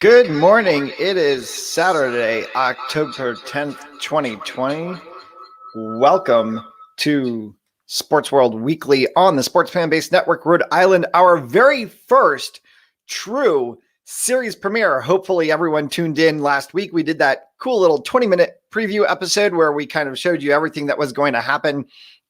Good morning. It is Saturday, October 10th, 2020. Welcome to Sports World Weekly on the Sports Fan Base Network, Rhode Island, our very first true series premiere. Hopefully everyone tuned in last week. We did that cool little 20-minute preview episode where we kind of showed you everything that was going to happen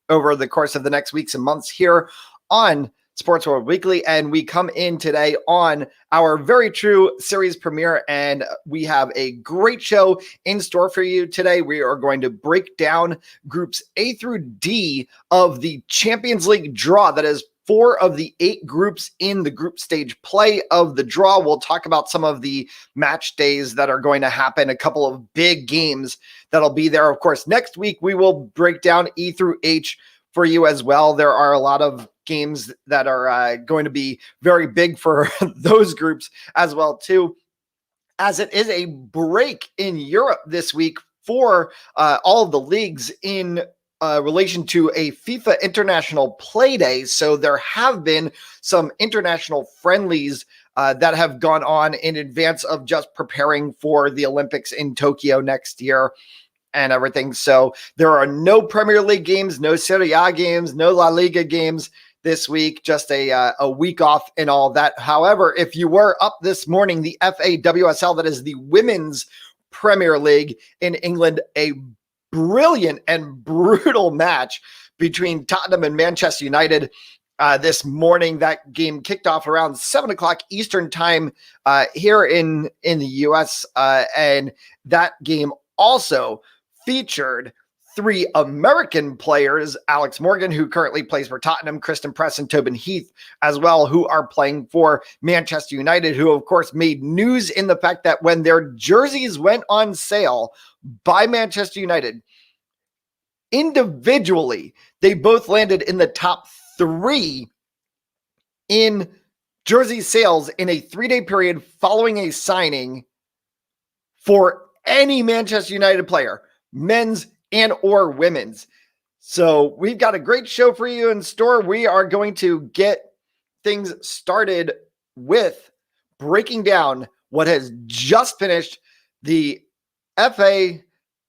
over the course of the next weeks and months here on Sports World Weekly, and we come in today on our very true series premiere, and we have a great show in store for you today. We are going to break down groups A through D of the Champions League draw. That is 4 of the 8 groups in the group stage play of the draw. We'll talk about some of the match days that are going to happen, a couple of big games that'll be there. Of course, next week we will break down E through H for you as well. There are a lot of games that are going to be very big for those groups as well too, as it is a break in Europe this week for all of the leagues in relation to a FIFA International Play Day. So there have been some international friendlies that have gone on in advance of just preparing for the Olympics in Tokyo next year and everything. So there are no Premier League games, no Serie A games, no La Liga games this week, just a week off and all that. However, if you were up this morning, the FAWSL, that is the Women's Premier League in England, a brilliant and brutal match between Tottenham and Manchester United this morning. That game kicked off around 7 o'clock Eastern time here in the US. And that game also featured 3 American players, Alex Morgan, who currently plays for Tottenham, Kristen Press, and Tobin Heath as well, who are playing for Manchester United, who of course made news in the fact that when their jerseys went on sale by Manchester United, individually, they both landed in the top 3 in jersey sales in a 3-day period following a signing for any Manchester United player, men's and or women's. So we've got a great show for you in store. We are going to get things started with breaking down what has just finished the FA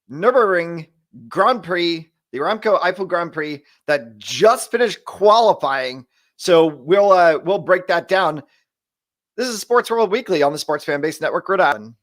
Nurburgring Grand Prix, the Aramco Eiffel Grand Prix that just finished qualifying. So we'll break that down. This is Sports World Weekly on the Sports Fan Base Network, Rhode Island.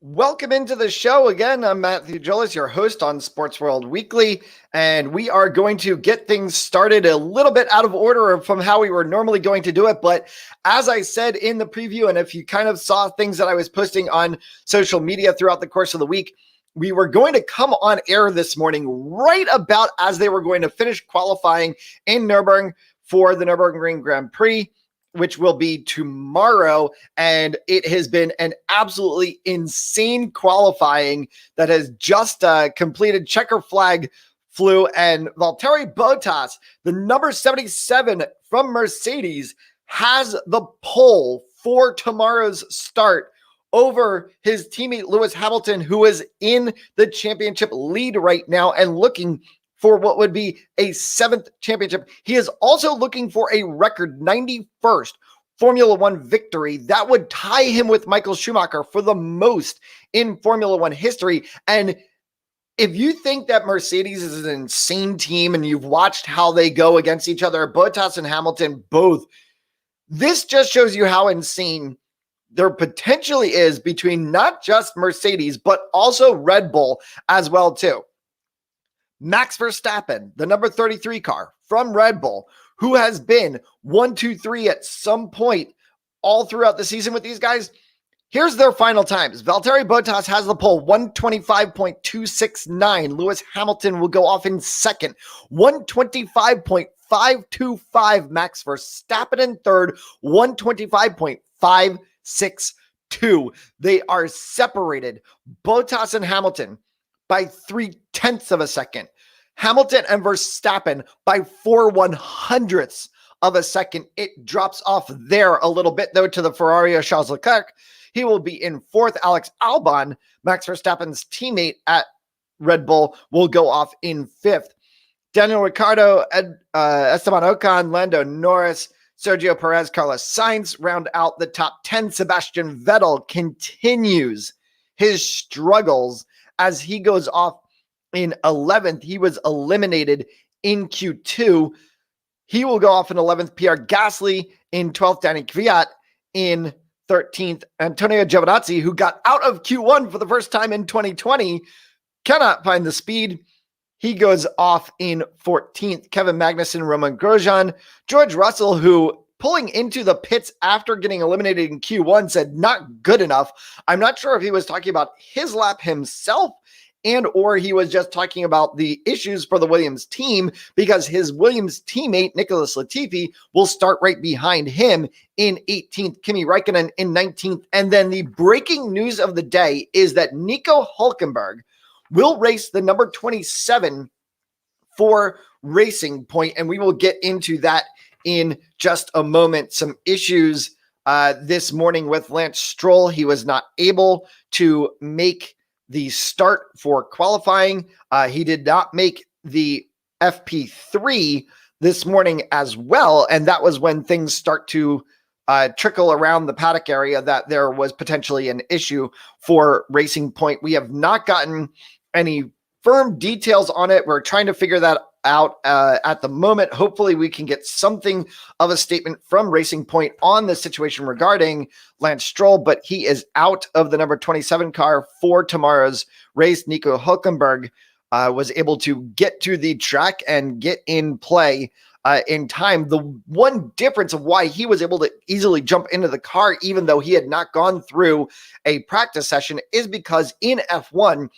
Welcome into the show again. I'm Matthew Jolis, your host on Sports World Weekly, and we are going to get things started a little bit out of order from how we were normally going to do it. But as I said in the preview, and if you kind of saw things that I was posting on social media throughout the course of the week, we were going to come on air this morning right about as they were going to finish qualifying in Nurburgring for the Nurburgring Grand Prix, which will be tomorrow. And it has been an absolutely insane qualifying that has just completed. Checker flag flew, and Valtteri Bottas, the number 77 from Mercedes, has the pole for tomorrow's start over his teammate Lewis Hamilton, who is in the championship lead right now and looking for what would be a 7th championship. He is also looking for a record 91st Formula One victory. That would tie him with Michael Schumacher for the most in Formula One history. And if you think that Mercedes is an insane team and you've watched how they go against each other, Bottas and Hamilton both, this just shows you how insane there potentially is between not just Mercedes, but also Red Bull as well too. Max Verstappen, the number 33 car from Red Bull, who has been 1, 2, 3 at some point all throughout the season with these guys, Here's their final times. Valtteri Bottas has the pole, 125.269. Lewis Hamilton will go off in second, 125.525. Max Verstappen in third, 125.562. They are separated, Bottas and Hamilton, by 0.3 of a second. Hamilton and Verstappen by 4/100ths of a second. It drops off there a little bit, though, to the Ferrari of Charles Leclerc. He will be in fourth. Alex Albon, Max Verstappen's teammate at Red Bull, will go off in fifth. Daniel Ricciardo, Esteban Ocon, Lando Norris, Sergio Perez, Carlos Sainz round out the top 10. Sebastian Vettel continues his struggles as he goes off in 11th. He was eliminated in Q2. He will go off in 11th. Pierre Gasly in 12th. Danny Kvyat in 13th. Antonio Giovinazzi, who got out of Q1 for the first time in 2020, cannot find the speed. He goes off in 14th. Kevin Magnussen, Roman Grosjean, George Russell, who pulling into the pits after getting eliminated in Q1 said not good enough. I'm not sure if he was talking about his lap himself and or he was just talking about the issues for the Williams team, because his Williams teammate, Nicholas Latifi, will start right behind him in 18th, Kimi Räikkönen in 19th. And then the breaking news of the day is that Nico Hulkenberg will race the number 27 for Racing Point, and we will get into that in just a moment. Some issues this morning with Lance Stroll. He was not able to make the start for qualifying. He did not make the FP3 this morning as well, and that was when things start to trickle around the paddock area that there was potentially an issue for Racing Point. We have not gotten any firm details on it. We're trying to figure that out at the moment. Hopefully we can get something of a statement from Racing Point on the situation regarding Lance Stroll, but he is out of the number 27 car for tomorrow's race. Nico Hulkenberg was able to get to the track and get in play in time. The one difference of why he was able to easily jump into the car, even though he had not gone through a practice session, is because in F1,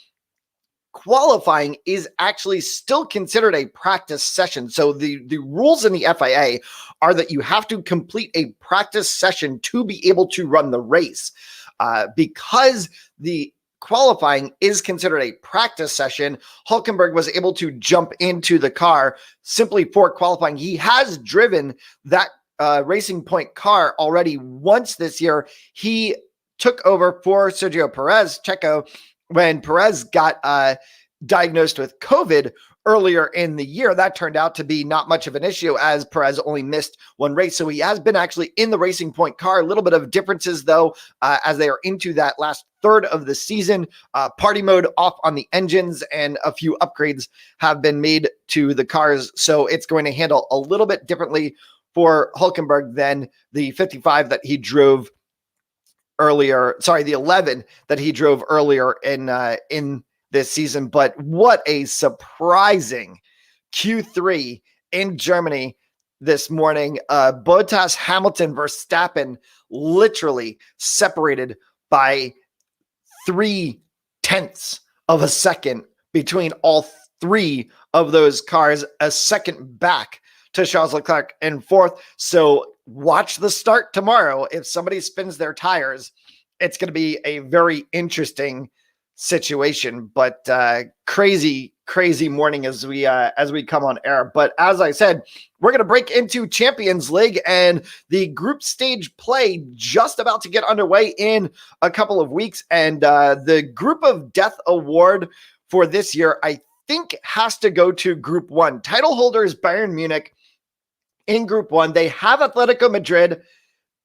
qualifying is actually still considered a practice session. So the rules in the FIA are that you have to complete a practice session to be able to run the race. Because the qualifying is considered a practice session, Hulkenberg was able to jump into the car simply for qualifying. He has driven that Racing Point car already once this year. He took over for Sergio Perez, Checo, when Perez got diagnosed with COVID earlier in the year. That turned out to be not much of an issue, as Perez only missed one race. So he has been actually in the Racing Point car. A little bit of differences, though, as they are into that last third of the season. Party mode off on the engines, and a few upgrades have been made to the cars. So it's going to handle a little bit differently for Hulkenberg than the 55 that he drove earlier, the 11 that he drove earlier in this season. But what a surprising Q3 in Germany this morning. Bottas, Hamilton, Verstappen literally separated by 0.3 of a second between all three of those cars, a second back to Charles Leclerc in fourth. So watch the start tomorrow. If somebody spins their tires, it's going to be a very interesting situation. But crazy morning as we come on air. But as I said, we're going to break into Champions League, and the group stage play just about to get underway in a couple of weeks. And the Group of Death award for this year, I think, has to go to Group 1. Title holders Bayern Munich in Group 1. They have Atletico Madrid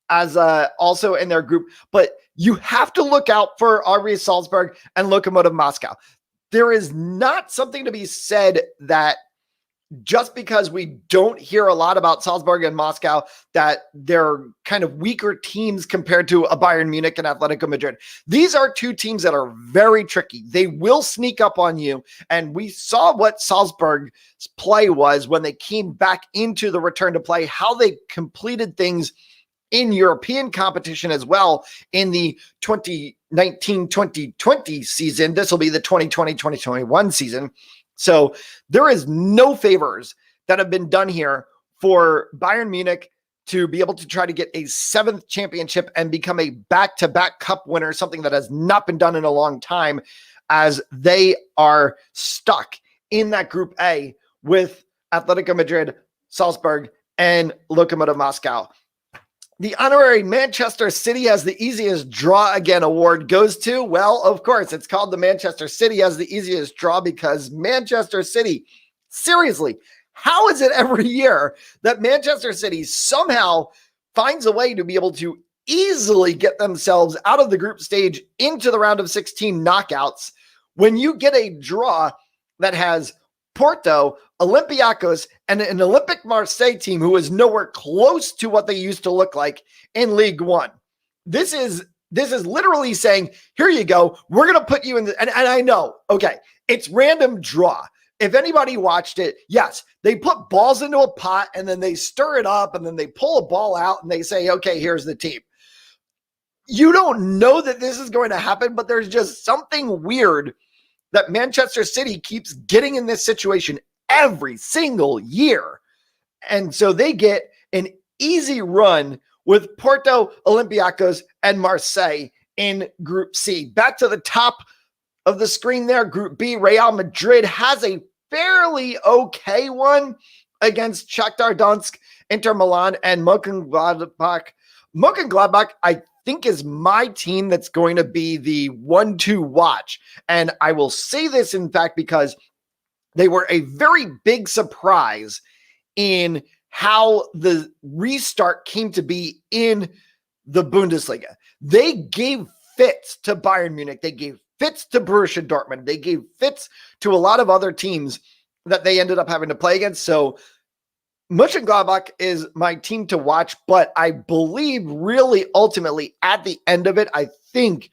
as also in their group, but you have to look out for RB Salzburg and Lokomotiv Moscow. There is not something to be said that just because we don't hear a lot about Salzburg and Moscow, that they're kind of weaker teams compared to a Bayern Munich and Atletico Madrid. These are two teams that are very tricky. They will sneak up on you. And we saw what Salzburg's play was when they came back into the return to play, how they completed things in European competition as well in the 2019-2020 season. This will be the 2020-2021 season. So there is no favors that have been done here for Bayern Munich to be able to try to get a 7th championship and become a back-to-back cup winner, something that has not been done in a long time, as they are stuck in that Group A with Atletico Madrid, Salzburg, and Lokomotiv Moscow. The honorary Manchester City has the easiest draw again award goes to, well, of course, it's called the Manchester City has the easiest draw because Manchester City, seriously, how is it every year that Manchester City somehow finds a way to be able to easily get themselves out of the group stage into the round of 16 knockouts when you get a draw that has Porto, Olympiacos, and an Olympic Marseille team who is nowhere close to what they used to look like in League One? This is literally saying, here you go, we're going to put you in the, and I know, okay, it's random draw. If anybody watched it, yes, they put balls into a pot and then they stir it up and then they pull a ball out and they say, okay, here's the team. You don't know that this is going to happen, but there's just something weird that Manchester City keeps getting in this situation every single year. And so they get an easy run with Porto, Olympiacos, and Marseille in Group C. Back to the top of the screen there, Group B, Real Madrid has a fairly okay one against Shakhtar Donetsk, Inter Milan, and Mönchengladbach. Mönchengladbach, I think, is my team that's going to be the one to watch. And I will say this, in fact, because they were a very big surprise in how the restart came to be in the Bundesliga. They gave fits to Bayern Munich. They gave fits to Borussia Dortmund. They gave fits to a lot of other teams that they ended up having to play against. So Mönchengladbach is my team to watch, but I believe really ultimately at the end of it, I think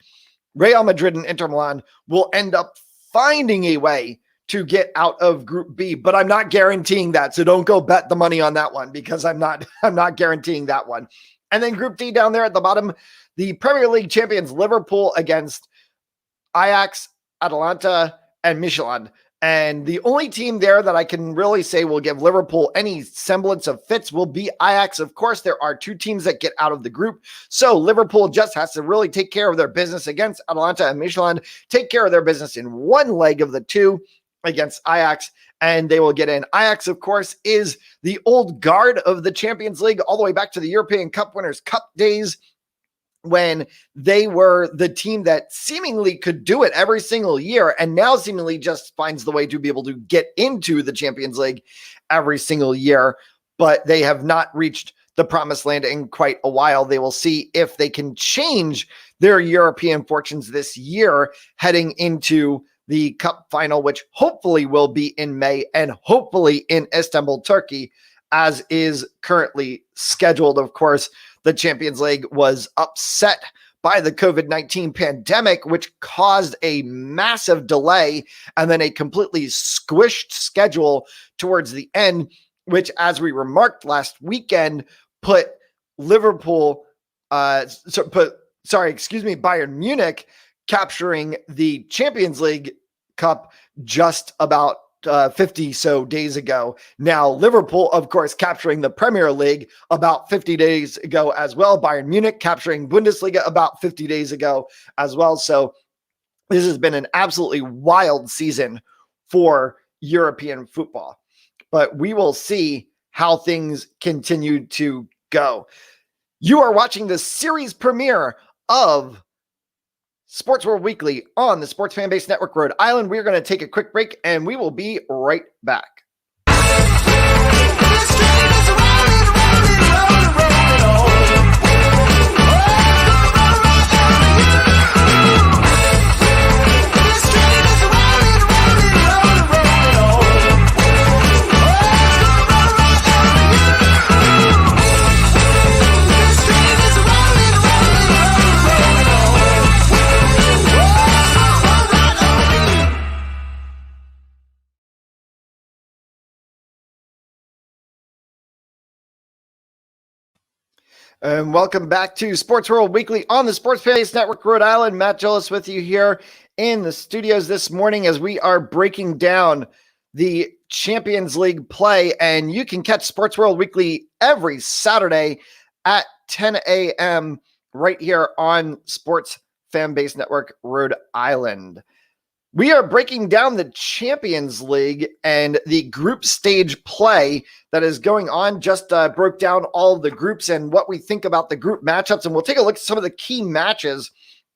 Real Madrid and Inter Milan will end up finding a way to get out of Group B, but I'm not guaranteeing that. So don't go bet the money on that one because I'm not guaranteeing that one. And then Group D down there at the bottom, the Premier League champions Liverpool against Ajax, Atalanta, and Michelin. And the only team there that I can really say will give Liverpool any semblance of fits will be Ajax. Of course, there are two teams that get out of the group. So Liverpool just has to really take care of their business against Atalanta and Michelin, take care of their business in one leg of the two against Ajax, and they will get in. Ajax, of course, is the old guard of the Champions League all the way back to the European Cup Winners' Cup days, when they were the team that seemingly could do it every single year and now seemingly just finds the way to be able to get into the Champions League every single year, but they have not reached the promised land in quite a while. They will see if they can change their European fortunes this year heading into the cup final, which hopefully will be in May and hopefully in Istanbul, Turkey, as is currently scheduled. Of course, the Champions League was upset by the COVID-19 pandemic, which caused a massive delay and then a completely squished schedule towards the end, which, as we remarked last weekend, put Bayern Munich capturing the Champions League Cup just about 50 so days ago. Now, Liverpool, of course, capturing the Premier League about 50 days ago as well. Bayern Munich capturing Bundesliga about 50 days ago as well. So this has been an absolutely wild season for European football. But we will see how things continue to go. You are watching the series premiere of Sports World Weekly on the Sports Fan Base Network, Rhode Island. We're going to take a quick break and we will be right back. And welcome back to Sports World Weekly on the Sports Fan-Based Network, Rhode Island. Matt Gillis with you here in the studios this morning as we are breaking down the Champions League play. And you can catch Sports World Weekly every Saturday at 10 a.m. right here on Sports Fan-Based Network, Rhode Island. We are breaking down the Champions League and the group stage play that is going on. Just broke down all of the groups and what we think about the group matchups. And we'll take a look at some of the key matches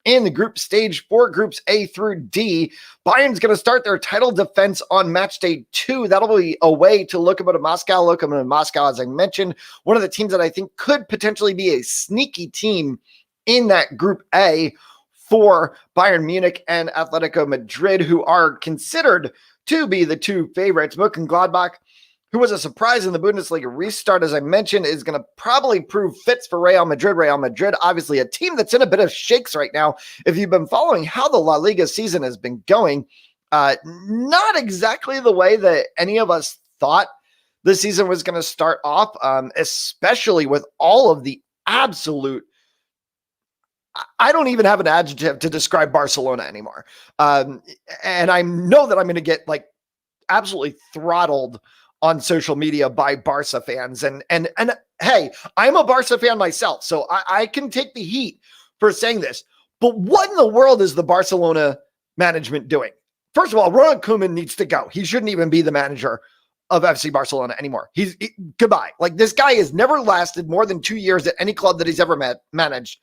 in the group stage for groups A through D. Bayern's going to start their title defense on match day 2. That'll be away to Lokomotiv Moscow. Lokomotiv Moscow, as I mentioned, one of the teams that I think could potentially be a sneaky team in that group A for Bayern Munich and Atletico Madrid, who are considered to be the two favorites. Mönchengladbach, who was a surprise in the Bundesliga restart, as I mentioned, is going to probably prove fits for Real Madrid. Real Madrid, obviously a team that's in a bit of shakes right now. If you've been following how the La Liga season has been going, not exactly the way that any of us thought the season was going to start off, especially with all of the absolute, I don't even have an adjective to describe Barcelona anymore. And I know that I'm going to get like absolutely throttled on social media by Barca fans. And hey, I'm a Barca fan myself, so I can take the heat for saying this. But what in the world is the Barcelona management doing? First of all, Ronald Koeman needs to go. He shouldn't even be the manager of FC Barcelona anymore. Goodbye. Like, this guy has never lasted more than 2 years at any club that he's ever managed.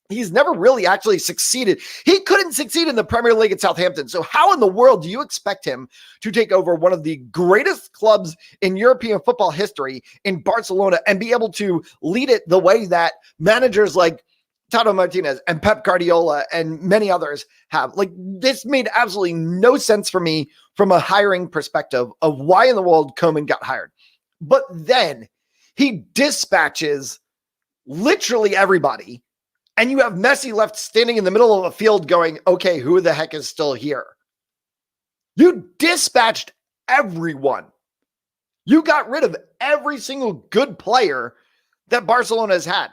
He's never really actually succeeded. He couldn't succeed in the Premier League at Southampton. So how in the world do you expect him to take over one of the greatest clubs in European football history in Barcelona and be able to lead it the way that managers like Tata Martinez and Pep Guardiola and many others have? Like, this made absolutely no sense for me from a hiring perspective of why in the world Koeman got hired. But then he dispatches literally everybody, and you have Messi left standing in the middle of a field going, okay, who the heck is still here? You dispatched everyone. You got rid of every single good player that Barcelona has had.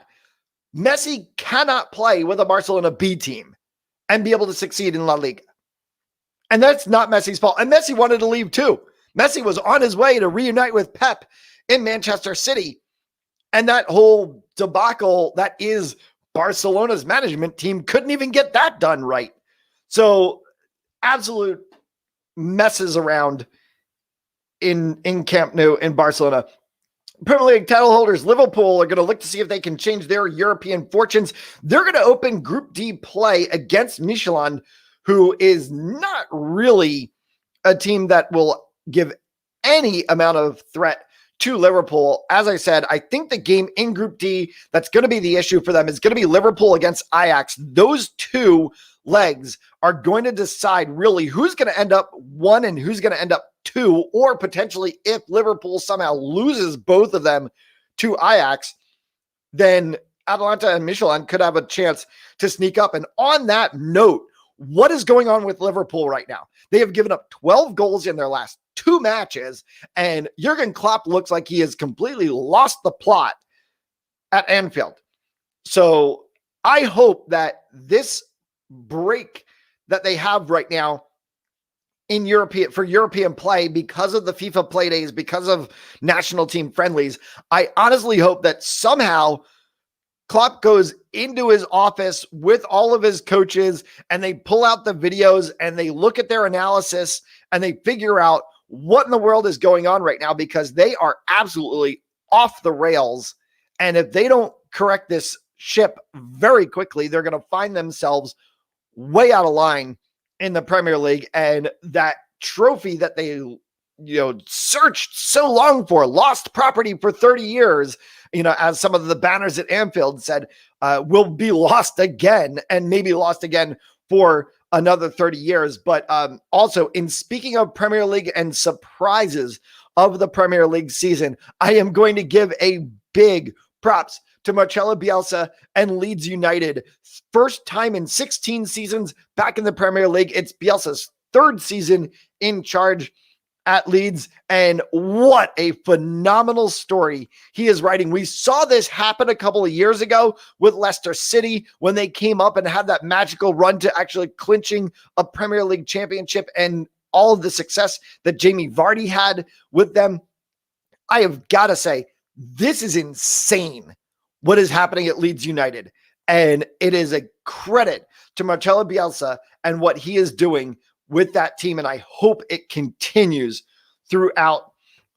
Messi cannot play with a Barcelona B team and be able to succeed in La Liga. And that's not Messi's fault. And Messi wanted to leave too. Messi was on his way to reunite with Pep in Manchester City. And that whole debacle that is Barcelona's management team couldn't even get that done right. So absolute messes around in Camp Nou in Barcelona. Premier League title holders Liverpool are going to look to see if they can change their European fortunes. They're going to open Group D play against Michelin, who is not really a team that will give any amount of threat to Liverpool. As I said, I think the game in Group D that's going to be the issue for them is going to be Liverpool against Ajax. Those two legs are going to decide really who's going to end up 1 and who's going to end up 2, or potentially if Liverpool somehow loses both of them to Ajax, then Atalanta and Michelin could have a chance to sneak up. And on that note, what is going on with Liverpool right now? They have given up 12 goals in their last 2 matches, and Jurgen Klopp looks like he has completely lost the plot at Anfield. So I hope that this break that they have right now in European play, because of the FIFA play days, because of national team friendlies, I honestly hope that somehow Klopp goes into his office with all of his coaches and they pull out the videos and they look at their analysis and they figure out what in the world is going on right now, because they are absolutely off the rails. And if they don't correct this ship very quickly, they're going to find themselves way out of line in the Premier League. And that trophy that they, searched so long for, lost property for 30 years, as some of the banners at Anfield said, will be lost again, and maybe lost again for another 30 years. But also, in speaking of Premier League and surprises of the Premier League season, I am going to give a big props to Marcelo Bielsa and Leeds United. First time in 16 seasons back in the Premier League. It's Bielsa's 3rd season in charge at Leeds, and what a phenomenal story he is writing. We saw this happen a couple of years ago with Leicester City when they came up and had that magical run to actually clinching a Premier League championship and all of the success that Jamie Vardy had with them. I have got to say, this is insane what is happening at Leeds United. And it is a credit to Marcelo Bielsa and what he is doing with that team. And I hope it continues throughout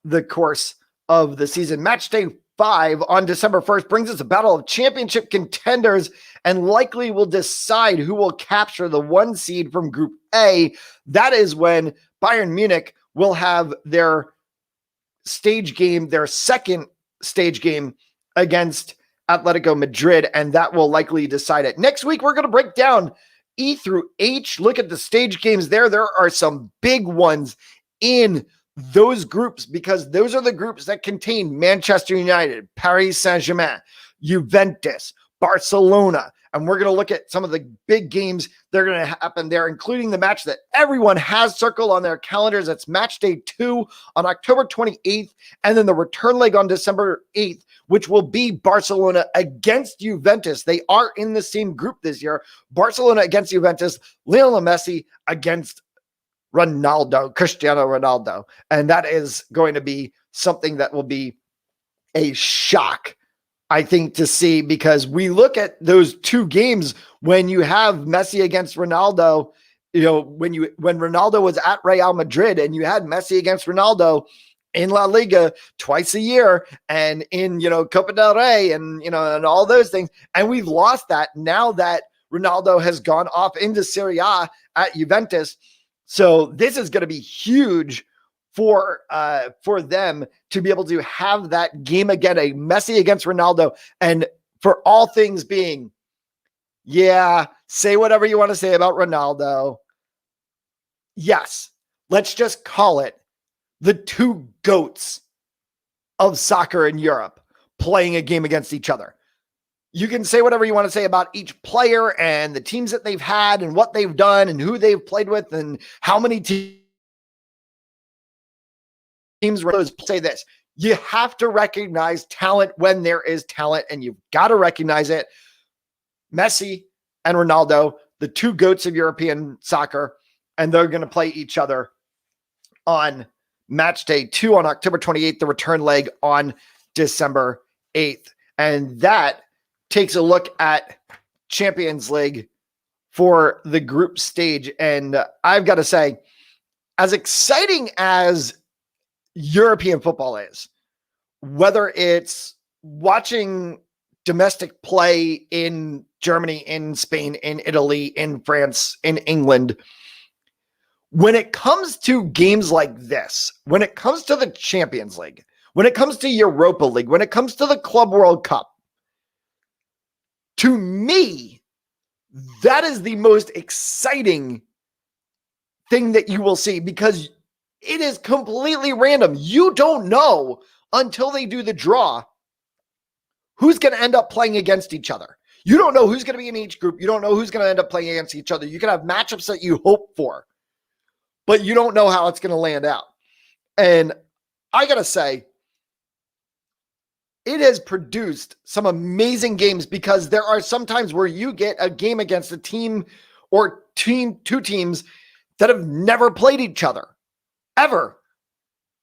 the course of the season. Match day 5 on December 1st brings us a battle of championship contenders and likely will decide who will capture the 1 seed from Group A. That is when Bayern Munich will have their stage game, their second stage game against Atletico Madrid, and that will likely decide it. Next week, we're going to break down E through H. Look at the stage games there. There are some big ones in those groups because those are the groups that contain Manchester United, Paris Saint-Germain, Juventus, Barcelona. And we're going to look at some of the big games that are going to happen there, including the match that everyone has circled on their calendars. That's match day 2 on October 28th, and then the return leg on December 8th, which will be Barcelona against Juventus. They are in the same group this year. Barcelona against Juventus, Lionel Messi against Cristiano Ronaldo. And that is going to be something that will be a shock, I think, to see, because we look at those 2 games when you have Messi against Ronaldo, when Ronaldo was at Real Madrid and you had Messi against Ronaldo in La Liga twice a year and in, Copa del Rey and, and all those things. And we've lost that now that Ronaldo has gone off into Serie A at Juventus. So this is going to be huge for them to be able to have that game again, a Messi against Ronaldo. And for all things being, say whatever you want to say about Ronaldo. Yes, let's just call it the 2 GOATs of soccer in Europe playing a game against each other. You can say whatever you want to say about each player and the teams that they've had and what they've done and who they've played with and how many teams say this. You have to recognize talent when there is talent, and you've got to recognize it. Messi and Ronaldo, the 2 GOATs of European soccer, and they're going to play each other on match day 2 on October 28th, the return leg on December 8th. And that takes a look at Champions League for the group stage. And I've got to say, as exciting as European football is, whether it's watching domestic play in Germany, in Spain, in Italy, in France, in England, when it comes to games like this, when it comes to the Champions League, when it comes to Europa League, when it comes to the Club World Cup, to me, that is the most exciting thing that you will see, because it is completely random. You don't know until they do the draw who's going to end up playing against each other. You don't know who's going to be in each group. You don't know who's going to end up playing against each other. You can have matchups that you hope for, but you don't know how it's going to land out. And I got to say, it has produced some amazing games, because there are some times where you get a game against a team or 2 teams that have never played each other, ever.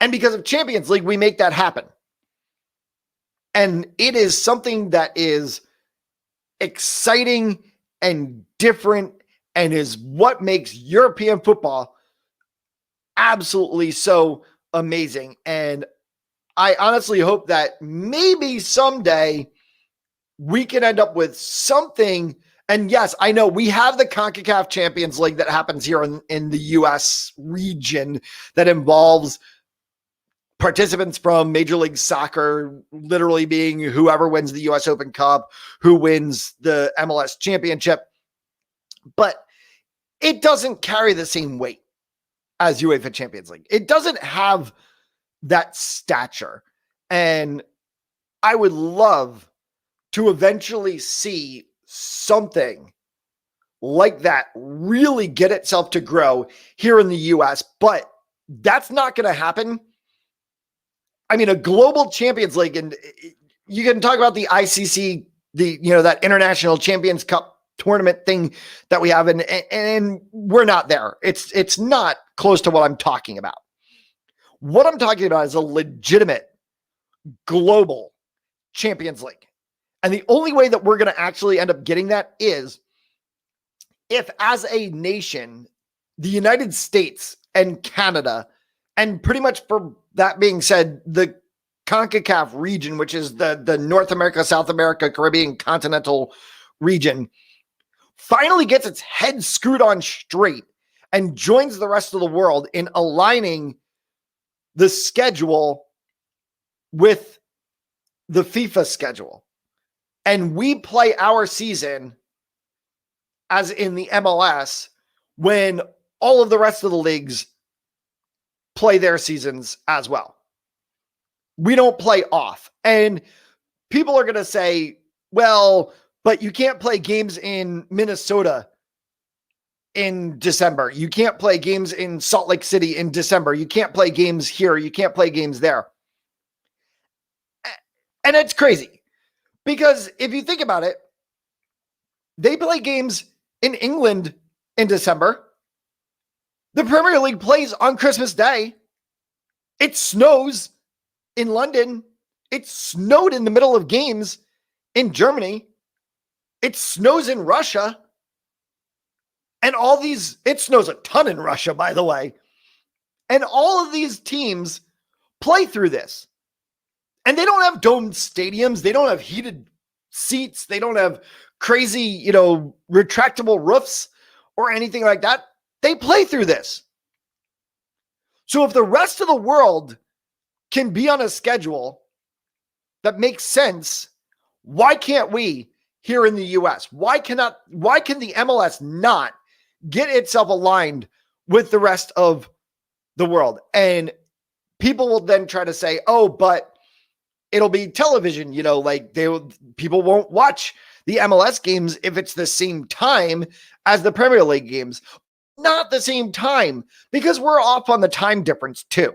And because of Champions League, we make that happen. And it is something that is exciting and different and is what makes European football absolutely so amazing. And I honestly hope that maybe someday we can end up with something. And yes, I know we have the CONCACAF Champions League that happens here in the U.S. region that involves participants from Major League Soccer, literally being whoever wins the U.S. Open Cup, who wins the MLS Championship. But it doesn't carry the same weight as UEFA Champions League. It doesn't have that stature. And I would love to eventually see something like that really get itself to grow here in the US. But That's not going to happen. I mean, a global Champions League, and you can talk about the ICC, that International Champions Cup tournament thing that we have, and we're not there. It's not close to what I'm talking about. What I'm talking about is a legitimate global Champions League. And the only way that we're going to actually end up getting that is if, as a nation, the United States and Canada, and pretty much, for that being said, the CONCACAF region, which is the North America, South America, Caribbean continental region, finally gets its head screwed on straight and joins the rest of the world in aligning the schedule with the FIFA schedule. And we play our season, as in the MLS, when all of the rest of the leagues play their seasons as well. We don't play off. And people are going to say, well, but you can't play games in Minnesota in December. You can't play games in Salt Lake City in December. You can't play games here. You can't play games there. And it's crazy, because if you think about it, they play games in England in December. The Premier League plays on Christmas Day. It snows in London. It snowed in the middle of games in Germany. It snows in Russia. And it snows a ton in Russia, by the way. And all of these teams play through this. And they don't have domed stadiums. They don't have heated seats. They don't have crazy, retractable roofs or anything like that. They play through this. So if the rest of the world can be on a schedule that makes sense, why can't we here in the US? Why can the MLS not get itself aligned with the rest of the world? And people will then try to say, oh, but it'll be television, people won't watch the MLS games if it's the same time as the Premier League games. Not the same time, because we're off on the time difference too.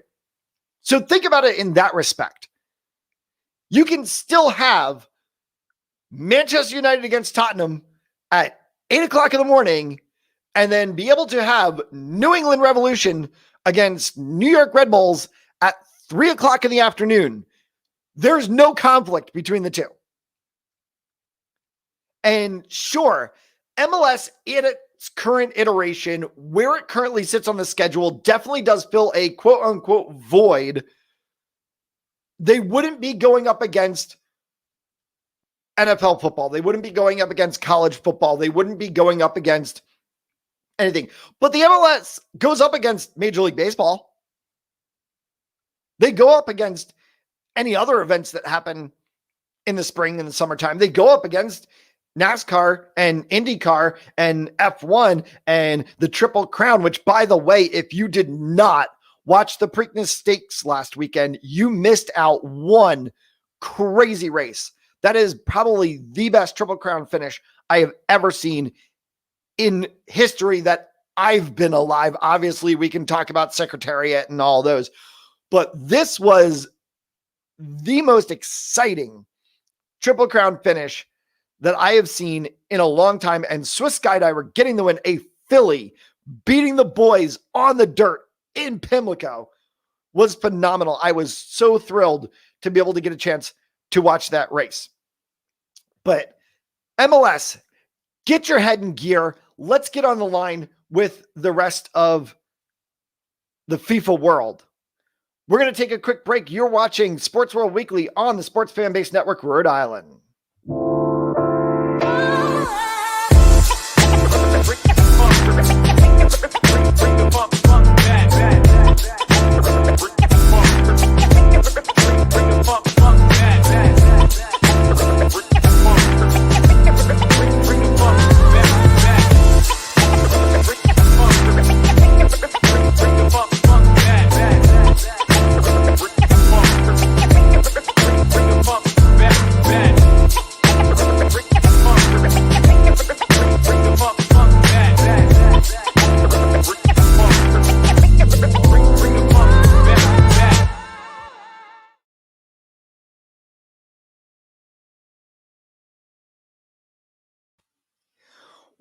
So think about it in that respect. You can still have Manchester United against Tottenham at 8 o'clock in the morning, and then be able to have New England Revolution against New York Red Bulls at 3 o'clock in the afternoon. There's no conflict between the two. And sure, MLS in its current iteration, where it currently sits on the schedule, definitely does fill a quote-unquote void. They wouldn't be going up against NFL football. They wouldn't be going up against college football. They wouldn't be going up against anything. But the MLS goes up against Major League Baseball. They go up against any other events that happen in the spring and the summertime. They go up against NASCAR and IndyCar and F1 and the Triple Crown, which, by the way, if you did not watch the Preakness Stakes last weekend, you missed out one crazy race. That is probably the best Triple Crown finish I have ever seen in history that I've been alive. Obviously, we can talk about Secretariat and all those, but this was the most exciting Triple Crown finish that I have seen in a long time. And Swiss Skydiver getting the win, a filly beating the boys on the dirt in Pimlico, was phenomenal. I was so thrilled to be able to get a chance to watch that race. But MLS, get your head in gear. Let's get on the line with the rest of the FIFA world. We're going to take a quick break. You're watching Sports World Weekly on the Sports Fan Base Network, Rhode Island.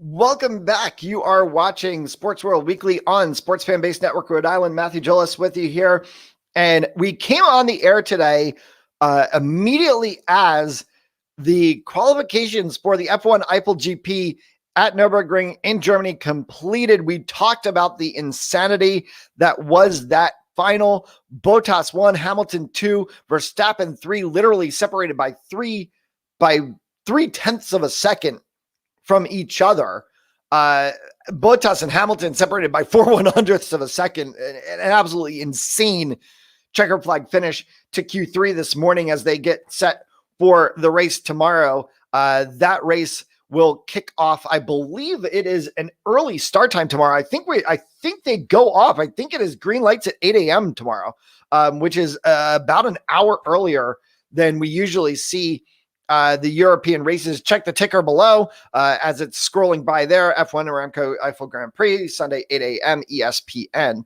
Welcome back. You are watching Sports World Weekly on Sports Fan Base Network Rhode Island. Matthew Jolis with you here. And we came on the air today immediately as the qualifications for the F1 Eifel GP at Nurburgring in Germany completed. We talked about the insanity that was that final. Bottas 1, Hamilton 2, Verstappen 3, literally separated by 3/10 of a second from each other. Bottas and Hamilton separated by 4/100ths of a second. An absolutely insane checker flag finish to Q3 this morning as they get set for the race tomorrow. That race will kick off. I believe it is an early start time tomorrow. I think they go off. I think it is green lights at 8 a.m. tomorrow, which is about an hour earlier than we usually see the European races. Check the ticker below as it's scrolling by there. F1 Aramco Eifel Grand Prix, Sunday, 8 a.m. ESPN.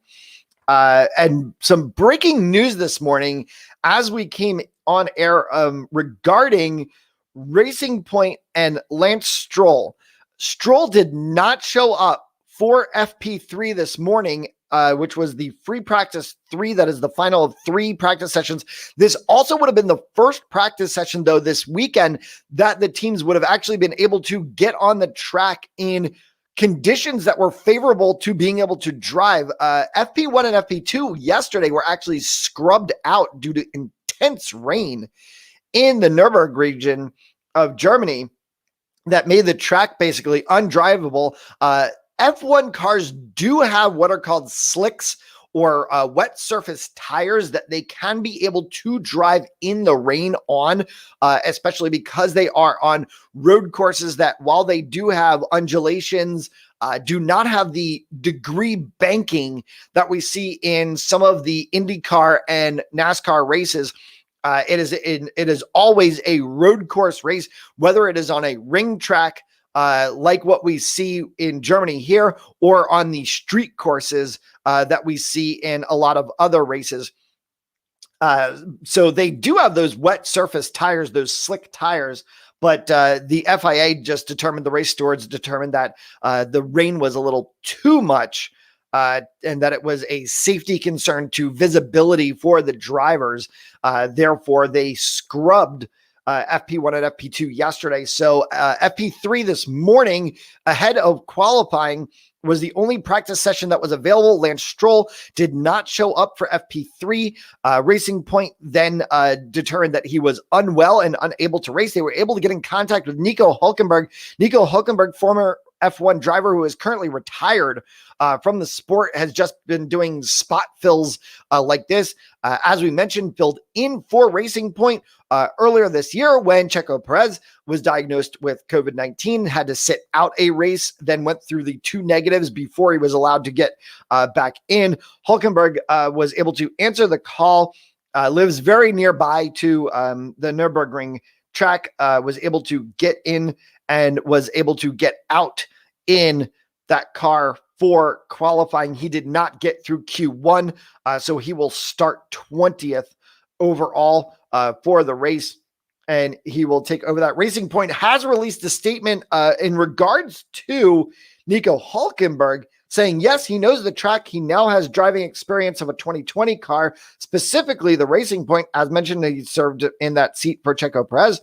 And some breaking news this morning as we came on air regarding Racing Point and Lance Stroll. Stroll did not show up for FP3 this morning, which was the free practice 3. That is the final of 3 practice sessions. This also would have been the first practice session, though, this weekend that the teams would have actually been able to get on the track in conditions that were favorable to being able to drive. FP1 and FP2 yesterday were actually scrubbed out due to intense rain in the Nurburgring region of Germany that made the track basically undrivable. F1 cars do have what are called slicks or wet surface tires that they can be able to drive in the rain on, especially because they are on road courses that, while they do have undulations, do not have the degree banking that we see in some of the IndyCar and NASCAR races. It is always a road course race, whether it is on a ring track, like what we see in Germany here, or on the street courses that we see in a lot of other races. So they do have those wet surface tires, those slick tires, but the FIA just determined, the race stewards determined that the rain was a little too much, and that it was a safety concern to visibility for the drivers. Therefore, they scrubbed FP1 and FP2 yesterday. So FP3 this morning, ahead of qualifying, was the only practice session that was available. Lance Stroll did not show up for FP3. Racing Point then determined that he was unwell and unable to race. They were able to get in contact with Nico Hulkenberg. Nico Hulkenberg, former F1 driver who is currently retired from the sport, has just been doing spot fills like this. As we mentioned, filled in for Racing Point earlier this year when Checo Perez was diagnosed with COVID-19, had to sit out a race, then went through the 2 negatives before he was allowed to get back in. Hulkenberg was able to answer the call, lives very nearby to the Nurburgring track, was able to get in and was able to get out in that car for qualifying. He did not get through Q1, so he will start 20th overall for the race, and he will take over that. Racing Point has released a statement in regards to Nico Hulkenberg, saying, yes, he knows the track. He now has driving experience of a 2020 car, specifically the Racing Point. As mentioned, he served in that seat for Checo Perez,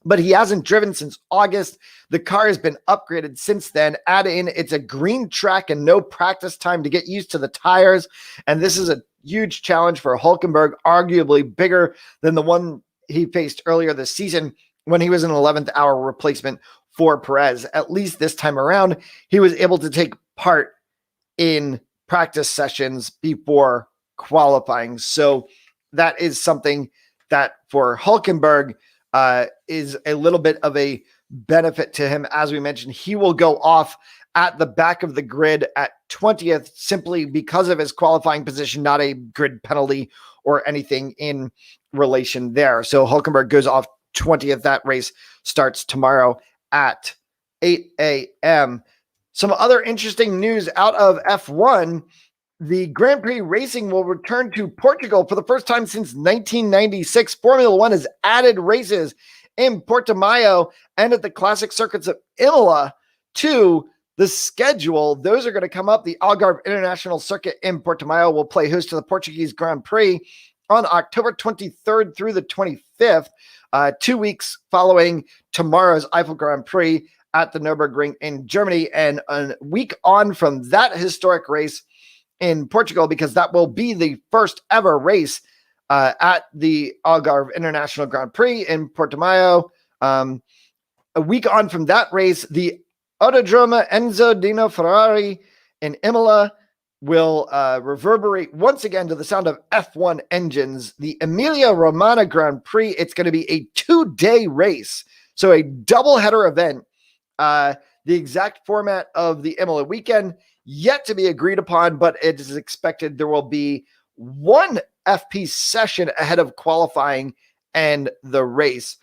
but he hasn't driven since August. The car has been upgraded since then. Add in, it's a green track and no practice time to get used to the tires. And this is a huge challenge for Hulkenberg, arguably bigger than the one he faced earlier this season when he was an 11th hour replacement for Perez. At least this time around, he was able to take part in practice sessions before qualifying. So that is something that for Hulkenberg is a little bit of a benefit to him. As we mentioned, he will go off at the back of the grid at 20th simply because of his qualifying position, not a grid penalty or anything in relation there. So Hulkenberg goes off 20th. That race starts tomorrow at 8 a.m. Some other interesting news out of F1. The Grand Prix racing will return to Portugal for the first time since 1996. Formula One has added races in Portimao and at the classic circuits of Imola to the schedule, those are going to come up. The Algarve International Circuit in Portimao will play host to the Portuguese Grand Prix on October 23rd through the 25th, 2 weeks following tomorrow's Eiffel Grand Prix at the Nurburgring in Germany, and a week on from that historic race in Portugal, because that will be the first ever race at the Algarve International Grand Prix in Portimao. A week on from that race, the Autodromo Enzo Dino Ferrari in Imola will reverberate once again to the sound of F1 engines. The Emilia-Romagna Grand Prix, it's going to be a 2-day race, so a doubleheader event. The exact format of the Imola weekend yet to be agreed upon, but it is expected there will be one FP session ahead of qualifying and the race.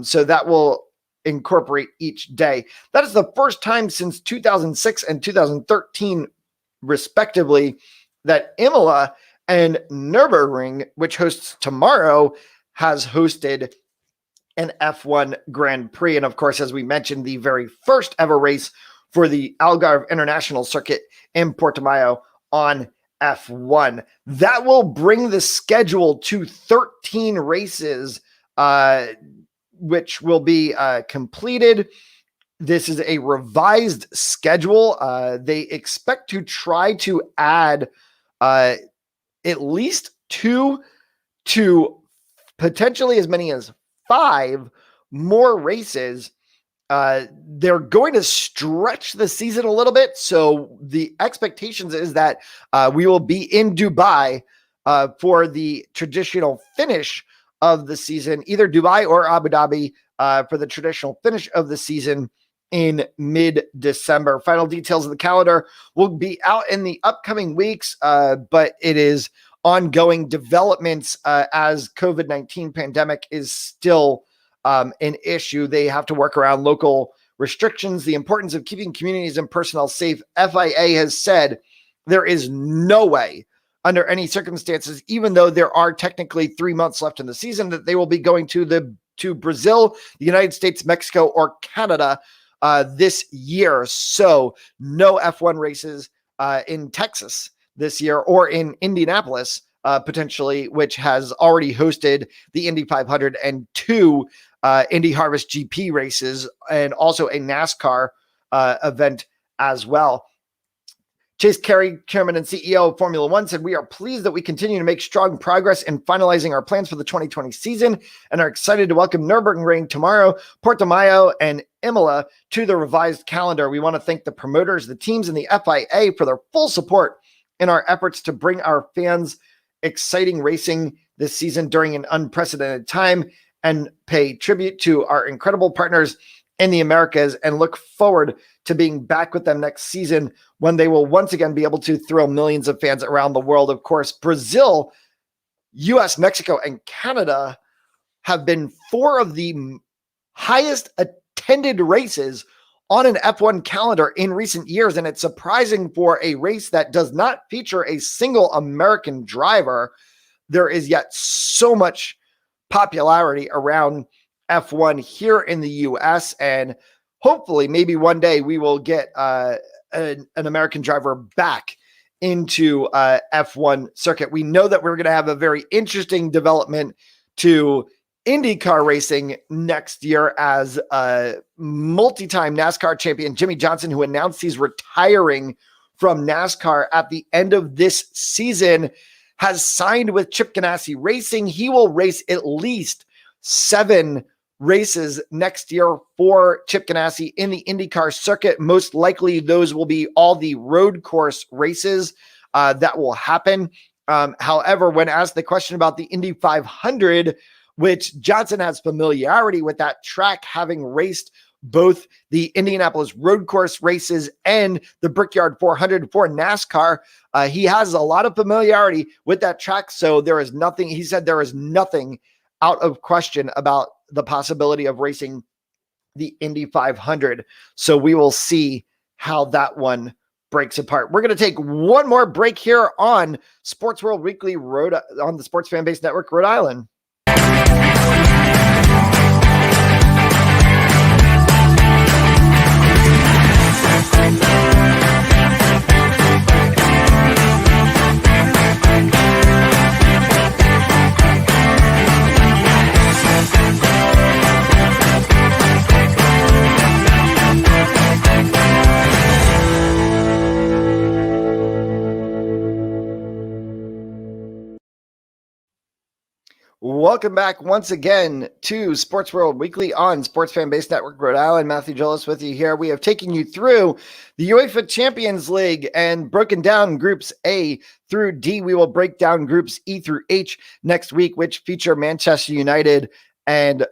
So that will incorporate each day. That is the first time since 2006 and 2013, respectively, that Imola and Nurburgring, which hosts tomorrow, has hosted an F1 Grand Prix. And of course, as we mentioned, the very first ever race for the Algarve International Circuit in Portimao on F1. That will bring the schedule to 13 races, which will be completed. This is a revised schedule. They expect to try to add at least 2 to potentially as many as 5 more races. They're going to stretch the season a little bit. So the expectations is that we will be in Dubai for the traditional finish of the season, either Dubai or Abu Dhabi for the traditional finish of the season in mid-December. Final details of the calendar will be out in the upcoming weeks, but it is ongoing developments as COVID-19 pandemic is still an issue. They have to work around local restrictions, the importance of keeping communities and personnel safe. FIA has said there is no way under any circumstances, even though there are technically 3 months left in the season, that they will be going to Brazil, the United States, Mexico, or Canada this year. So no F1 races in Texas this year, or in Indianapolis potentially, which has already hosted the Indy 500 and 2 Indy Harvest GP races, and also a NASCAR event as well. Chase Carey, chairman and CEO of Formula One, said, "We are pleased that we continue to make strong progress in finalizing our plans for the 2020 season and are excited to welcome Nurburgring tomorrow, Portimao, and Imola to the revised calendar. We want to thank the promoters, the teams, and the FIA for their full support in our efforts to bring our fans exciting racing this season during an unprecedented time, and pay tribute to our incredible partners in the Americas, and look forward to being back with them next season when they will once again be able to thrill millions of fans around the world." Of course, Brazil, US, Mexico, and Canada have been 4 of the highest attended races on an F1 calendar in recent years. And it's surprising for a race that does not feature a single American driver. There is yet so much popularity around F1 here in the US, and hopefully maybe one day we will get an American driver back into F1 circuit. We know that we're going to have a very interesting development to IndyCar racing next year, as multi-time NASCAR champion Jimmy Johnson, who announced he's retiring from NASCAR at the end of this season, has signed with Chip Ganassi Racing. He will race at least 7 races next year for Chip Ganassi in the IndyCar circuit. Most likely those will be all the road course races that will happen. However, when asked the question about the Indy 500, which Johnson has familiarity with that track, having raced both the Indianapolis road course races and the Brickyard 400 for NASCAR, he has a lot of familiarity with that track. So there is nothing, he said there is nothing out of question about the possibility of racing the Indy 500. So we will see how that one breaks apart. We're going to take one more break here on Sports World Weekly on the Sports Fan Base Network, Rhode Island. Welcome back once again to Sports World Weekly on Sports Fan Base Network Rhode Island. Matthew Gillis with you here. We have taken you through the UEFA Champions League and broken down groups A through D. We will break down groups E through H next week, which feature Manchester United and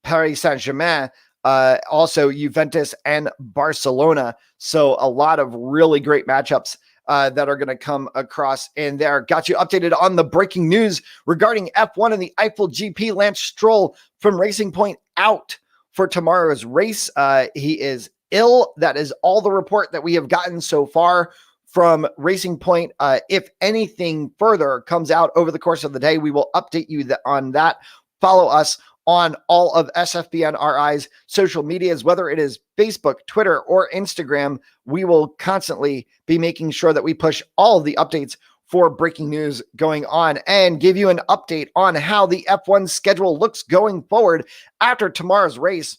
Paris Saint-Germain, also Juventus and Barcelona. So a lot of really great matchups that are going to come across in there. Got you updated on the breaking news regarding F1 and the Eiffel GP. Lance Stroll from Racing Point out for tomorrow's race. He is ill. That is all the report that we have gotten so far from Racing Point. If anything further comes out over the course of the day, we will update you on that. Follow us on all of SFBNRI's social medias, whether it is Facebook, Twitter, or Instagram. We will constantly be making sure that we push all of the updates for breaking news going on and give you an update on how the F1 schedule looks going forward after tomorrow's race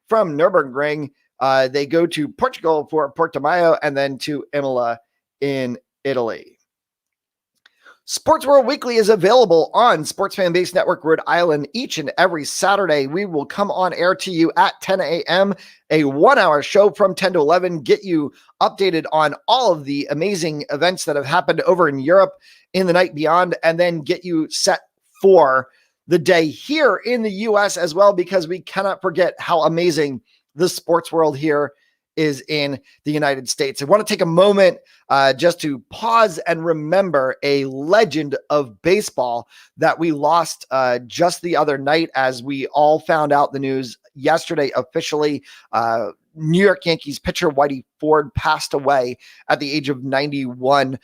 from Nurburgring. They go to Portugal for Portimao and then to Imola in Italy. Sports World Weekly is available on Sports Fan Base Network Rhode Island each and every Saturday. We will come on air to you at 10 a.m., a 1-hour show from 10 to 11, get you updated on all of the amazing events that have happened over in Europe in the night beyond, and then get you set for the day here in the U.S. as well, because we cannot forget how amazing the sports world here is in the United States. I want to take a moment just to pause and remember a legend of baseball that we lost just the other night, as we all found out the news yesterday officially. New York Yankees pitcher Whitey Ford passed away at the age of 91,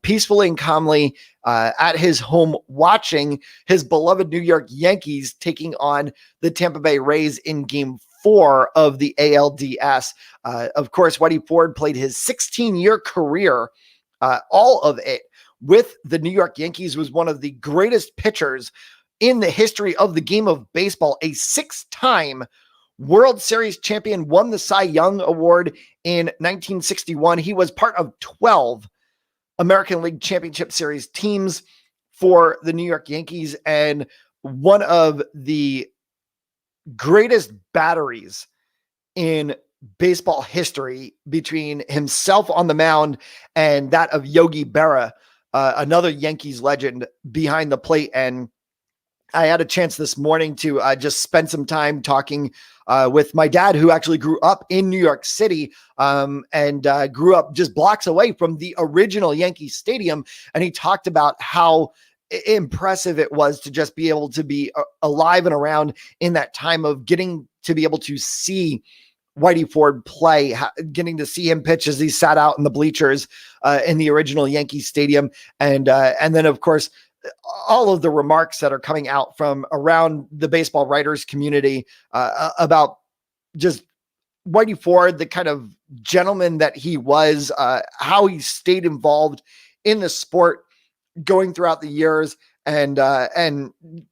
peacefully and calmly at his home, watching his beloved New York Yankees taking on the Tampa Bay Rays in Game 4 of the ALDS. Of course, Whitey Ford played his 16-year career, all of it with the New York Yankees, was one of the greatest pitchers in the history of the game of baseball, a 6-time World Series champion, won the Cy Young Award in 1961. He was part of 12 American League Championship Series teams for the New York Yankees, and one of the greatest batteries in baseball history, between himself on the mound and that of Yogi Berra, another Yankees legend behind the plate. And I had a chance this morning to just spend some time talking with my dad, who actually grew up in New York City and grew up just blocks away from the original Yankee Stadium. And he talked about how impressive it was to just be able to be alive and around in that time of getting to be able to see Whitey Ford play, getting to see him pitch as he sat out in the bleachers in the original Yankee Stadium. And then, of course, all of the remarks that are coming out from around the baseball writers community about just Whitey Ford, the kind of gentleman that he was, how he stayed involved in the sport going throughout the years, and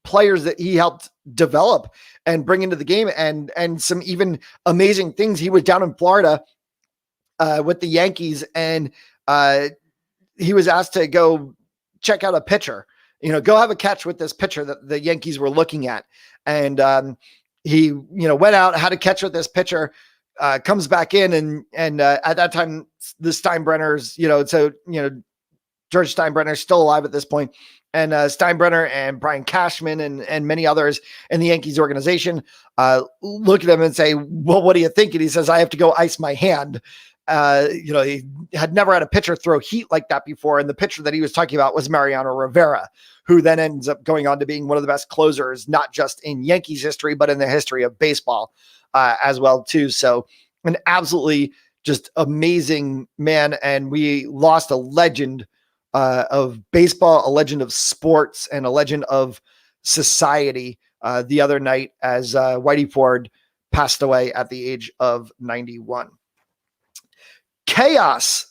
players that he helped develop and bring into the game, and some even amazing things. He was down in Florida with the Yankees, and he was asked to go check out a pitcher, go have a catch with this pitcher that the Yankees were looking at. And he, went out, had a catch with this pitcher, comes back in, and at that time, the Steinbrenners, George Steinbrenner still alive at this point, and Steinbrenner and Brian Cashman and many others in the Yankees organization look at him and say, well, what do you think? And he says, I have to go ice my hand. He had never had a pitcher throw heat like that before. And the pitcher that he was talking about was Mariano Rivera, who then ends up going on to being one of the best closers, not just in Yankees history, but in the history of baseball as well, too. So an absolutely just amazing man. And we lost a legend of baseball, a legend of sports, and a legend of society the other night, as Whitey Ford passed away at the age of 91. Chaos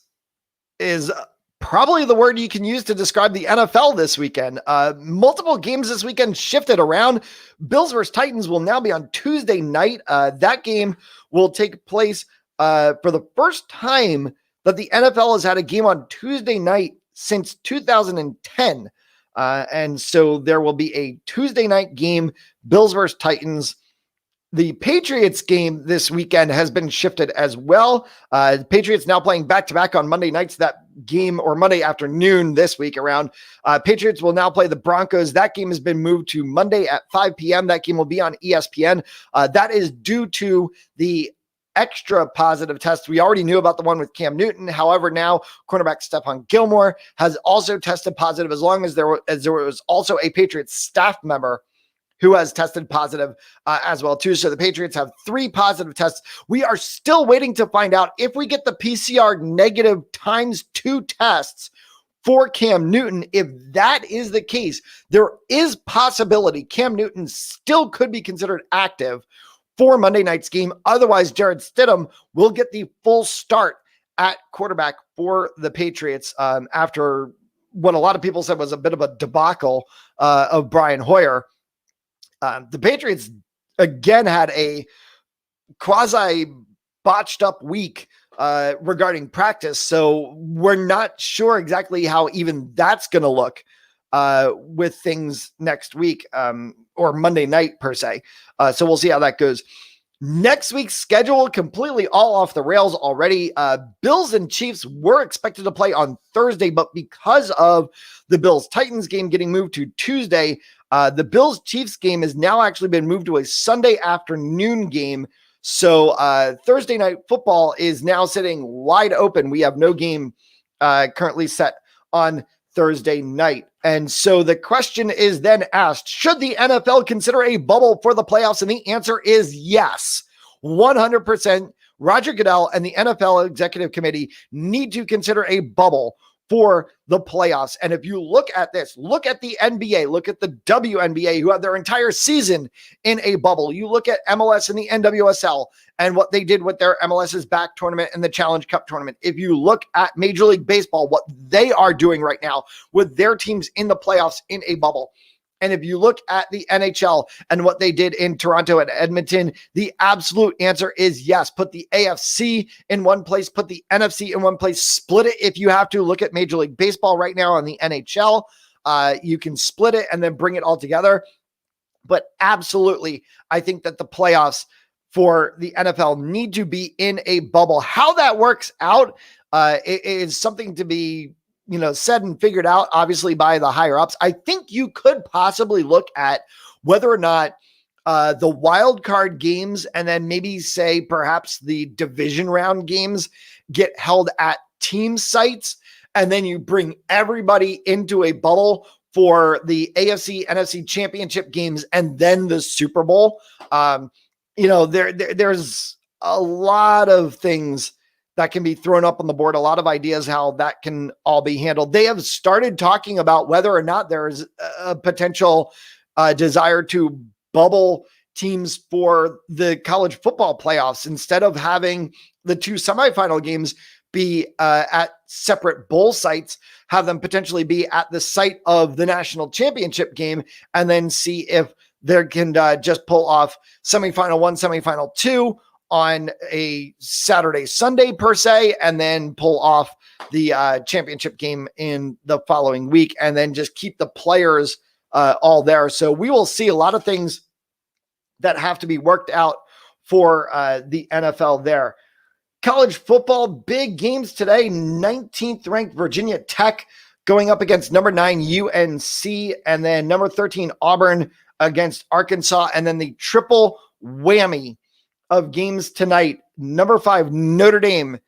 is probably the word you can use to describe the NFL this weekend. Multiple games this weekend shifted around. Bills versus Titans will now be on Tuesday night. That game will take place for the first time that the NFL has had a game on Tuesday night since 2010. And so there will be a Tuesday night game, Bills versus Titans. The Patriots game this weekend has been shifted as well. The Patriots now playing back-to-back on Monday nights. That game, or Monday afternoon this week around. Patriots will now play the Broncos. That game has been moved to Monday at 5 p.m. That game will be on ESPN. That is due to the extra positive test. We already knew about the one with Cam Newton. However, now cornerback Stephon Gilmore has also tested positive, as long as there was also a Patriots staff member who has tested positive as well too. So the Patriots have 3 positive tests. We are still waiting to find out if we get the PCR negative ×2 tests for Cam Newton. If that is the case, there is possibility Cam Newton still could be considered active for Monday night's game. Otherwise, Jarrett Stidham will get the full start at quarterback for the Patriots after what a lot of people said was a bit of a debacle of Brian Hoyer. The Patriots again had a quasi botched up week regarding practice. So we're not sure exactly how even that's going to look with things next week or Monday night per se. So we'll see how that goes. Next week's schedule completely all off the rails already. Bills and Chiefs were expected to play on Thursday, but because of the Bills-Titans game getting moved to Tuesday, the Bills-Chiefs game has now actually been moved to a Sunday afternoon game. So Thursday night football is now sitting wide open. We have no game currently set on Thursday night. And so the question is then asked, should the NFL consider a bubble for the playoffs? And the answer is yes, 100%. Roger Goodell and the NFL Executive Committee need to consider a bubble for the playoffs. And if you look at this, look at the NBA, look at the WNBA, who had their entire season in a bubble. You look at MLS and the NWSL and what they did with their MLS's back tournament and the Challenge Cup tournament. If you look at Major League Baseball, what they are doing right now with their teams in the playoffs in a bubble. And if you look at the NHL and what they did in Toronto and Edmonton, the absolute answer is yes. Put the AFC in one place, put the NFC in one place, split it if you have to. Look at Major League Baseball right now on the NHL. You can split it and then bring it all together. But absolutely, I think that the playoffs for the NFL need to be in a bubble. How that works out is something to be said and figured out, obviously, by the higher ups. I think you could possibly look at whether or not the wild card games and then maybe say perhaps the division round games get held at team sites. And then you bring everybody into a bubble for the AFC, NFC championship games and then the Super Bowl. There's a lot of things that can be thrown up on the board, a lot of ideas how that can all be handled. They have started talking about whether or not there is a potential desire to bubble teams for the college football playoffs instead of having the 2 semifinal games be at separate bowl sites, have them potentially be at the site of the national championship game, and then see if they can just pull off semifinal 1, semifinal 2, on a Saturday, Sunday per se, and then pull off the championship game in the following week, and then just keep the players all there. So we will see a lot of things that have to be worked out for the NFL there. College football, big games today. 19th ranked Virginia Tech going up against number 9 UNC, and then number 13 Auburn against Arkansas, and then the triple whammy of games tonight. Number 5 Notre Dame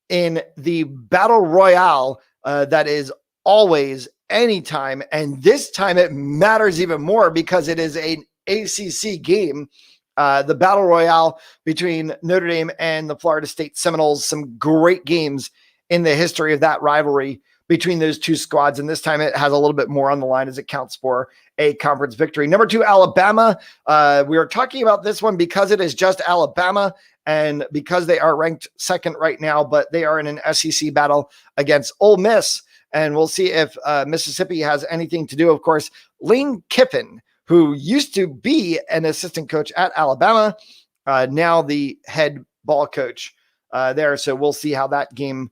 in the battle royale that is always anytime, and this time it matters even more because it is an ACC game. The battle royale between Notre Dame and the Florida State Seminoles. Some great games in the history of that rivalry between those two squads, and this time it has a little bit more on the line as it counts for a conference victory. Number 2, Alabama. We are talking about this one because it is just Alabama and because they are ranked 2nd right now, but they are in an SEC battle against Ole Miss, and we'll see if Mississippi has anything to do. Of course, Lane Kiffin, who used to be an assistant coach at Alabama, now the head ball coach there. So we'll see how that game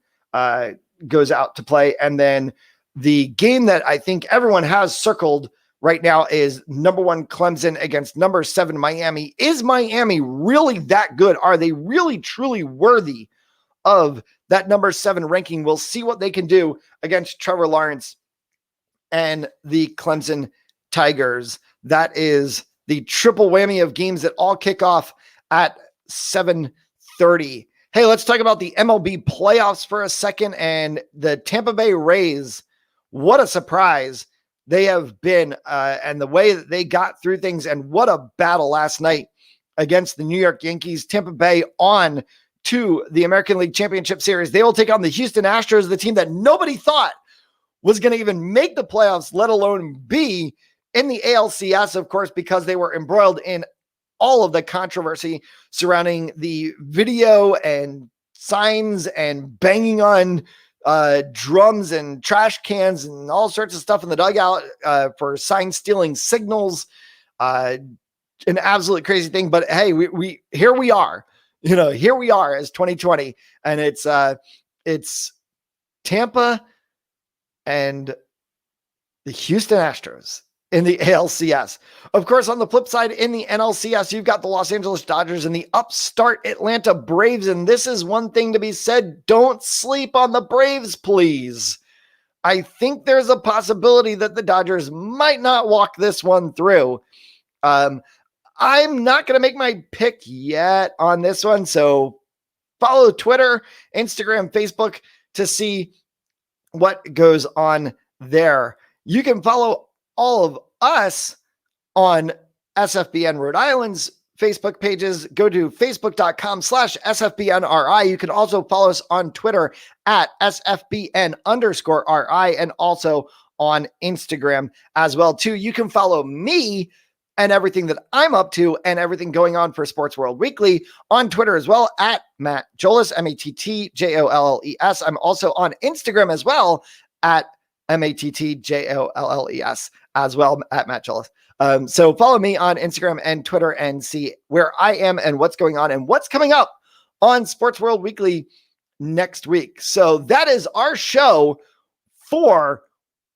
goes out to play. And then the game that I think everyone has circled right now is number 1 Clemson against number 7 Miami. Is Miami really that good? Are they really truly worthy of that number 7 ranking? We'll see what they can do against Trevor Lawrence and the Clemson Tigers. That is the triple whammy of games that all kick off at 7:30. Hey, let's talk about the MLB playoffs for a second and the Tampa Bay Rays. What a surprise they have been, and the way that they got through things, and what a battle last night against the New York Yankees. Tampa Bay on to the American League Championship Series. They will take on the Houston Astros, the team that nobody thought was going to even make the playoffs, let alone be in the ALCS, of course, because they were embroiled in all of the controversy surrounding the video and signs and banging on drums and trash cans and all sorts of stuff in the dugout for sign stealing signals. An absolute crazy thing, but hey, we here we are, here we are as 2020, and it's Tampa and the Houston Astros in the ALCS. Of course, on the flip side, in the NLCS, you've got the Los Angeles Dodgers and the upstart Atlanta Braves. And this is one thing to be said: don't sleep on the Braves, please. I think there's a possibility that the Dodgers might not walk this one through. I'm not going to make my pick yet on this one, so follow Twitter, Instagram, Facebook to see what goes on there. You can follow all of us on SFBN Rhode Island's Facebook pages. Go to facebook.com/SFBNRI. You can also follow us on Twitter at SFBN_RI and also on Instagram as well too. You can follow me and everything that I'm up to and everything going on for Sports World Weekly on Twitter as well at Matt Jolis, MattJolles. I'm also on Instagram as well at MattJolles as well at Matt Jolis. So follow me on Instagram and Twitter and see where I am and what's going on and what's coming up on Sports World Weekly next week. So that is our show for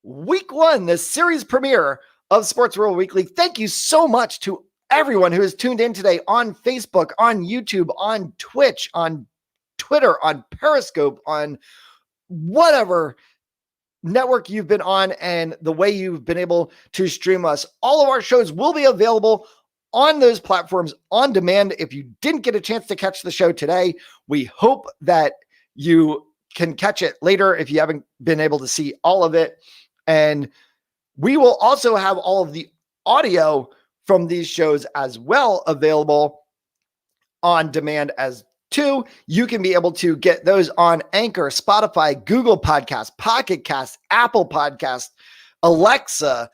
week 1, the series premiere of Sports World Weekly. Thank you so much to everyone who has tuned in today on Facebook, on YouTube, on Twitch, on Twitter, on Periscope, on whatever network you've been on and the way you've been able to stream us. All of our shows will be available on those platforms on demand. If you didn't get a chance to catch the show today, we hope that you can catch it later if you haven't been able to see all of it. And we will also have all of the audio from these shows as well available on demand as too. You can be able to get those on Anchor, Spotify, Google Podcasts, Pocket Casts, Apple Podcasts, Alexa,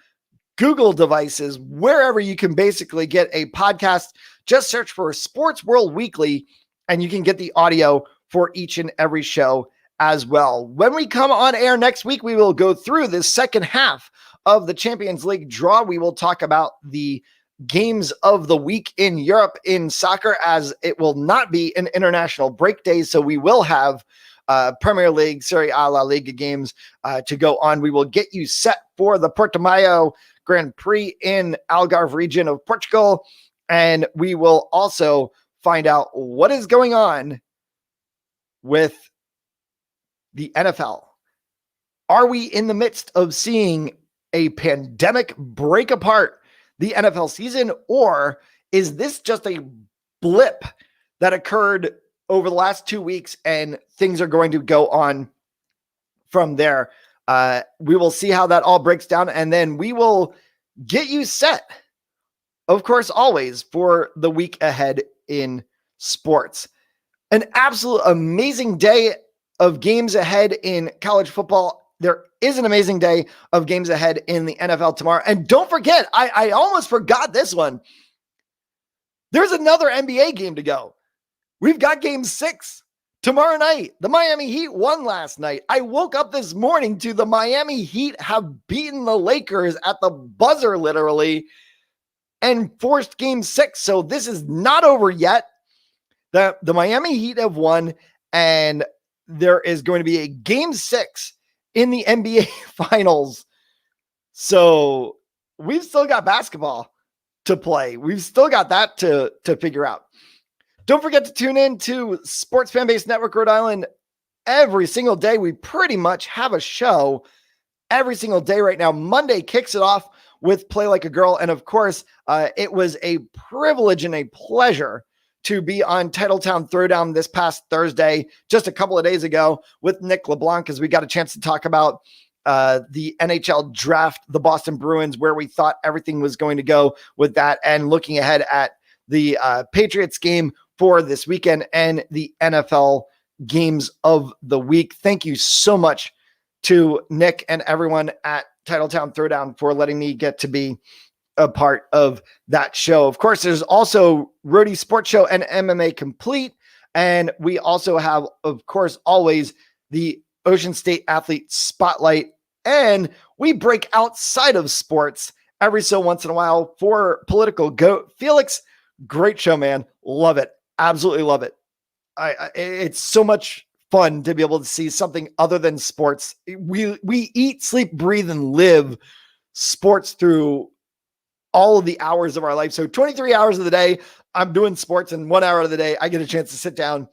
Google devices, wherever you can basically get a podcast. Just search for Sports World Weekly and you can get the audio for each and every show as well. When we come on air next week, we will go through the second half of the Champions League draw. We will talk about the games of the week in Europe in soccer, as it will not be an international break day. So we will have Premier League, Serie A, La Liga games to go on. We will get you set for the Portimao Grand Prix in Algarve region of Portugal. And we will also find out what is going on with the NFL. Are we in the midst of seeing a pandemic break apart the NFL season, or is this just a blip that occurred over the last 2 weeks and things are going to go on from there? We will see how that all breaks down, and then we will get you set, of course, always for the week ahead in sports. An absolute amazing day of games ahead in college football. There is an amazing day of games ahead in the NFL tomorrow. And don't forget, I almost forgot this one. There's another NBA game to go. We've got game 6 tomorrow night. The Miami Heat won last night. I woke up this morning to the Miami Heat have beaten the Lakers at the buzzer, literally, and forced game 6. So this is not over yet. The Miami Heat have won, and there is going to be a game 6 in the NBA finals. So we've still got basketball to play. We've still got that to figure out. Don't forget to tune in to Sports Fan Base Network Rhode Island every single day. We pretty much have a show every single day right now. Monday kicks it off with Play Like a Girl. And of course, it was a privilege and a pleasure to be on Titletown Throwdown this past Thursday, just a couple of days ago, with Nick LeBlanc, as we got a chance to talk about the NHL draft, the Boston Bruins, where we thought everything was going to go with that, and looking ahead at the Patriots game for this weekend and the NFL games of the week. Thank you so much to Nick and everyone at Titletown Throwdown for letting me get to be a part of that show. Of course, there's also Roadie Sports Show and MMA Complete. And we also have, of course, always the Ocean State Athlete Spotlight. And we break outside of sports every so once in a while for Political Goat. Felix, great show, man. Love it. Absolutely love it. It's so much fun to be able to see something other than sports. We eat, sleep, breathe, and live sports through all of the hours of our life. So 23 hours of the day, I'm doing sports, and 1 hour of the day, I get a chance to sit down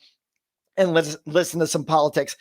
and listen to some politics.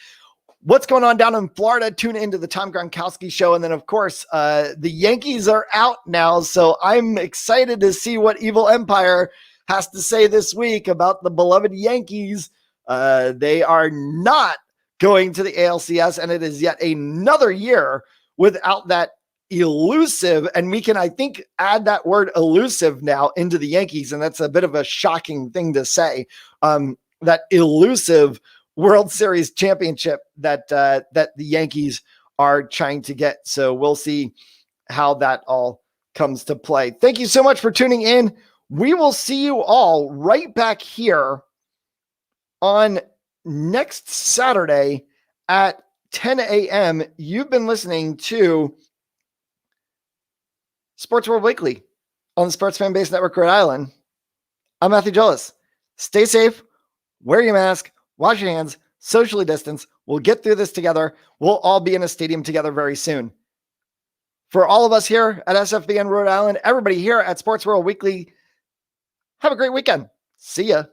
What's going on down in Florida? Tune into the Tom Gronkowski show. And then, of course, the Yankees are out now. So I'm excited to see what Evil Empire has to say this week about the beloved Yankees. They are not going to the ALCS, and it is yet another year without that elusive, and we can, I think, add that word elusive now into the Yankees, and that's a bit of a shocking thing to say, that elusive World Series championship that the Yankees are trying to get. So we'll see how that all comes to play. Thank you so much for tuning in. We will see you all right back here on next Saturday at 10 a.m. You've been listening to Sports World Weekly on the Sports Fan Base Network, Rhode Island. I'm Matthew Gillis. Stay safe, wear your mask, wash your hands, socially distance. We'll get through this together. We'll all be in a stadium together very soon. For all of us here at SFBN Rhode Island, everybody here at Sports World Weekly, have a great weekend. See ya.